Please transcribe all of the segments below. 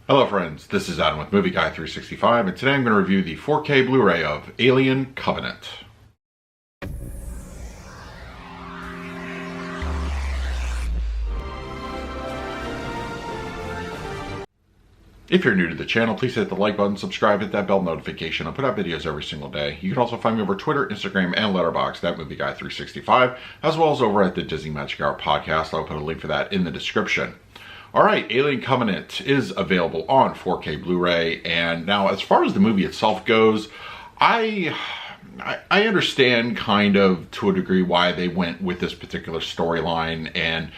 Hello friends, this is Adam with Movie Guy 365, and today I'm going to review the 4K Blu-ray of Alien Covenant. If you're new to the channel, please hit the like button, subscribe, hit that bell notification. I put out videos every single day. You can also find me over Twitter, Instagram, and Letterboxd at Movie Guy 365, as well as over at the Disney Magic Hour podcast. I'll put a link for that in the description. Alright, Alien Covenant is available on 4K Blu-ray, and now as far as the movie itself goes, I understand kind of to a degree why they went with this particular storyline, and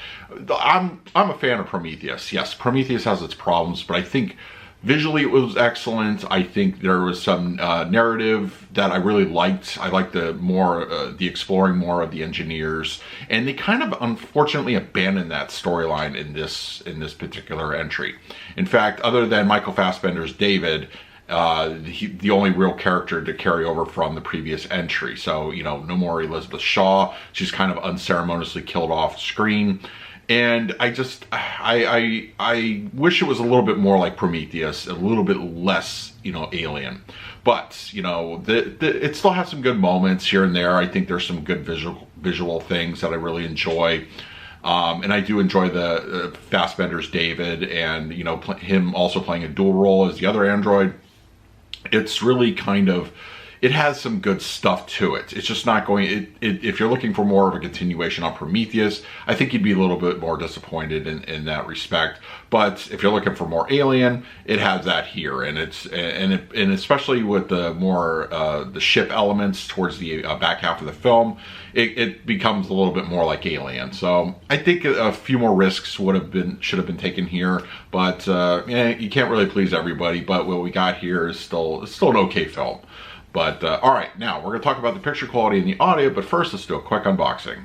I'm a fan of Prometheus. Yes, Prometheus has its problems, but I think visually it was excellent. I think there was some narrative that I really liked. I liked the exploring more of the engineers, and they kind of unfortunately abandoned that storyline in this particular entry. In fact, other than Michael Fassbender's David, the only real character to carry over from the previous entry. So, you know, no more Elizabeth Shaw. She's kind of unceremoniously killed off screen. And I wish it was a little bit more like Prometheus, a little bit less, you know, Alien. But, you know, it still has some good moments here and there. I think there's some good visual things that I really enjoy. And I do enjoy the Fassbender's David, and, you know, him also playing a dual role as the other android. It's really kind of, it has some good stuff to it. It's just not going, if you're looking for more of a continuation on Prometheus, I think you'd be a little bit more disappointed in that respect. But if you're looking for more Alien, it has that here, and and especially with the more the ship elements towards the back half of the film, it becomes a little bit more like Alien. So I think a few more risks should have been taken here, but you can't really please everybody. But what we got here is still an okay film. But all right, now we're going to talk about the picture quality and the audio, but first let's do a quick unboxing.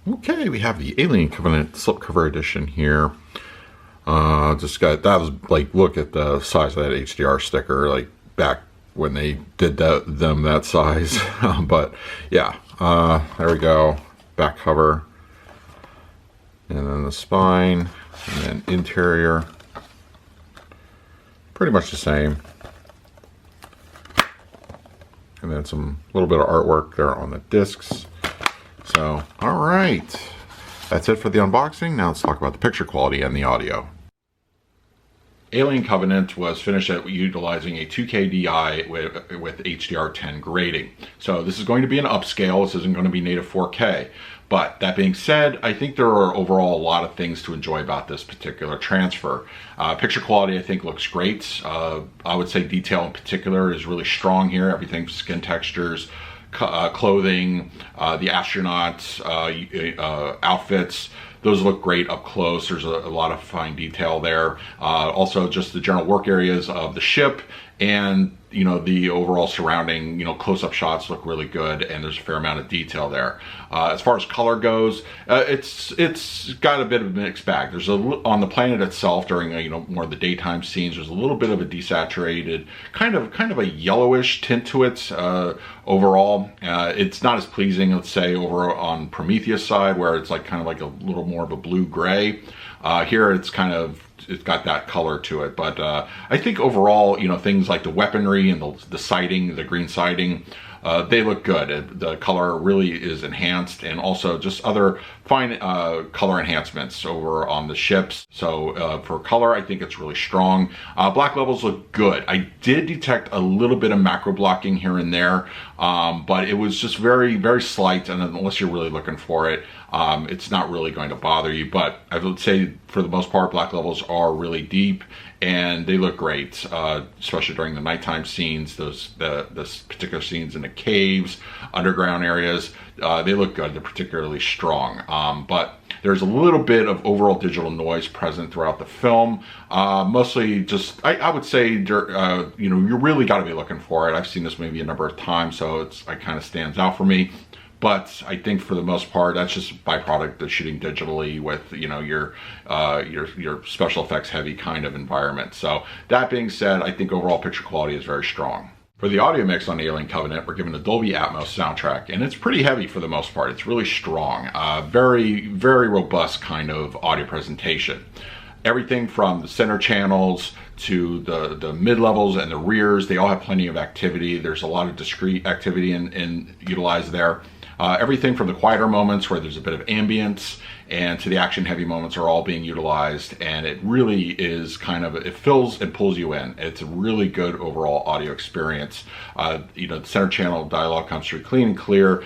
Okay, we have the Alien Covenant slipcover edition here. That was like, look at the size of that HDR sticker, like back when they did them that size. But yeah, there we go, back cover, and then the spine, and then interior, pretty much the same. And then some little bit of artwork there on the discs. So, all right, that's it for the unboxing. Now let's talk about the picture quality and the audio. Alien Covenant was finished at utilizing a 2K DI with HDR10 grading. So this is going to be an upscale. This isn't going to be native 4K. But that being said, I think there are overall a lot of things to enjoy about this particular transfer. Picture quality, I think, looks great. I would say detail in particular is really strong here. Everything from skin textures, clothing, the astronauts, outfits. Those look great up close. There's a lot of fine detail there. Also, just the general work areas of the ship, and, you know, the overall surrounding, you know, close-up shots look really good, and there's a fair amount of detail there. As far as color goes, it's got a bit of a mixed bag. There's on the planet itself, during you know, more of the daytime scenes, there's a little bit of a desaturated, kind of a yellowish tint to it. Overall, it's not as pleasing, let's say, over on Prometheus side, where it's like kind of like a little more of a blue-gray. Here it's got that color to it, but I think overall, you know, things like the weaponry and the siding, the green siding, they look good. The color really is enhanced, and also just other fine color enhancements over on the ships. So for color, I think it's really strong. Black levels look good. I did detect a little bit of macro blocking here and there, but it was just very, very slight, and unless you're really looking for it, it's not really going to bother you. But I would say for the most part, black levels are really deep, and they look great, especially during the nighttime scenes. Those particular scenes in the caves, underground areas, they look good. They're particularly strong. But there's a little bit of overall digital noise present throughout the film. Mostly just, I would say, you know, you really got to be looking for it. I've seen this movie a number of times, so it kind of stands out for me. But I think for the most part, that's just a byproduct of shooting digitally with, you know, your special effects heavy kind of environment. So that being said, I think overall picture quality is very strong. For the audio mix on Alien Covenant, we're given a Dolby Atmos soundtrack, and it's pretty heavy for the most part. It's really strong, very, very robust kind of audio presentation. Everything from the center channels to the mid-levels and the rears, they all have plenty of activity. There's a lot of discrete activity utilized there. Everything from the quieter moments where there's a bit of ambience and to the action heavy moments are all being utilized, and it really is kind of, it fills and pulls you in. It's a really good overall audio experience. You know, the center channel dialogue comes through clean and clear.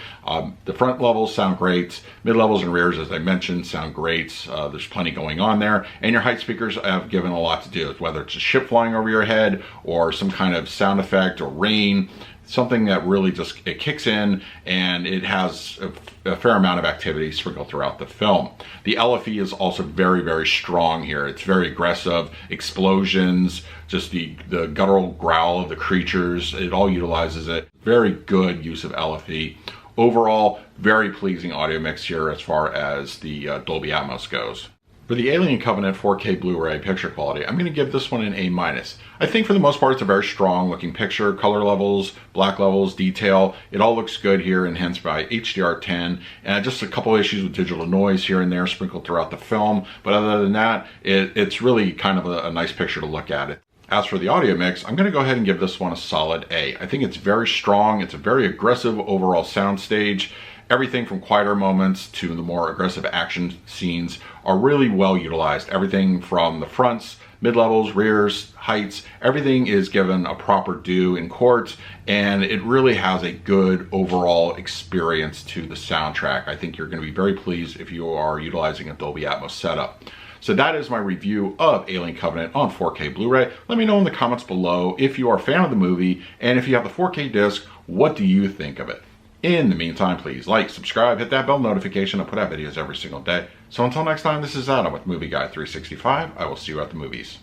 The front levels sound great. Mid levels and rears, as I mentioned, sound great. There's plenty going on there, and your height speakers have given a lot to do, whether it's a ship flying over your head or some kind of sound effect or rain. Something that really just, it kicks in, and it has a fair amount of activity sprinkled throughout the film. The LFE is also very, very strong here. It's very aggressive, explosions, just the guttural growl of the creatures, it all utilizes it. Very good use of LFE. Overall, very pleasing audio mix here as far as the Dolby Atmos goes. For the Alien Covenant 4K Blu-ray picture quality, I'm going to give this one an A-. I think for the most part it's a very strong looking picture. Color levels, black levels, detail, it all looks good here, enhanced by HDR10. And just a couple issues with digital noise here and there sprinkled throughout the film. But other than that, it's really kind of a nice picture to look at. As for the audio mix, I'm going to go ahead and give this one a solid A. I think it's very strong. It's a very aggressive overall soundstage. Everything from quieter moments to the more aggressive action scenes are really well utilized. Everything from the fronts, mid-levels, rears, heights, everything is given a proper due in court, and it really has a good overall experience to the soundtrack. I think you're going to be very pleased if you are utilizing a Dolby Atmos setup. So that is my review of Alien Covenant on 4K Blu-ray. Let me know in the comments below if you are a fan of the movie, and if you have the 4K disc, what do you think of it? In the meantime, please like, subscribe, hit that bell notification. I put out videos every single day. So until next time, this is Adam with Movie Guide 365. I will see you at the movies.